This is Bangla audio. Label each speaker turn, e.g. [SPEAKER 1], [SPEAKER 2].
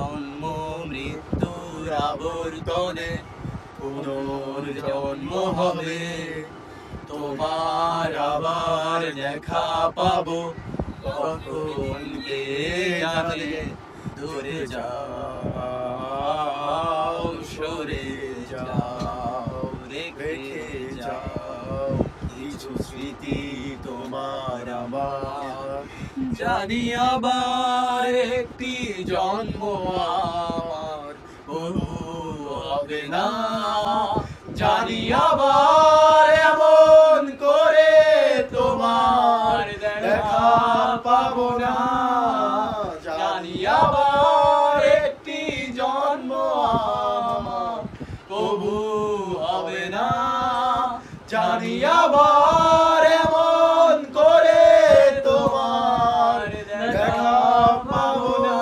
[SPEAKER 1] জন্ম মৃত্যুর আবর্তনে পুনর্জন্ম হবে, তোমার আবার দেখা পাবো কখন কে জানে। দূরে যাও, সরে যাও, রেখে যাও কিছু স্মৃতি তোমার আমার। জানি আবার একটি জন্ম আমার বহু হবে না, জানি আবার এমন করে তোমার দেখা পাবো না, জানি আবার একটি জন্ম আমার কবু হবে না, জানি আবার এমন করে তোমার দেখা পাবো না।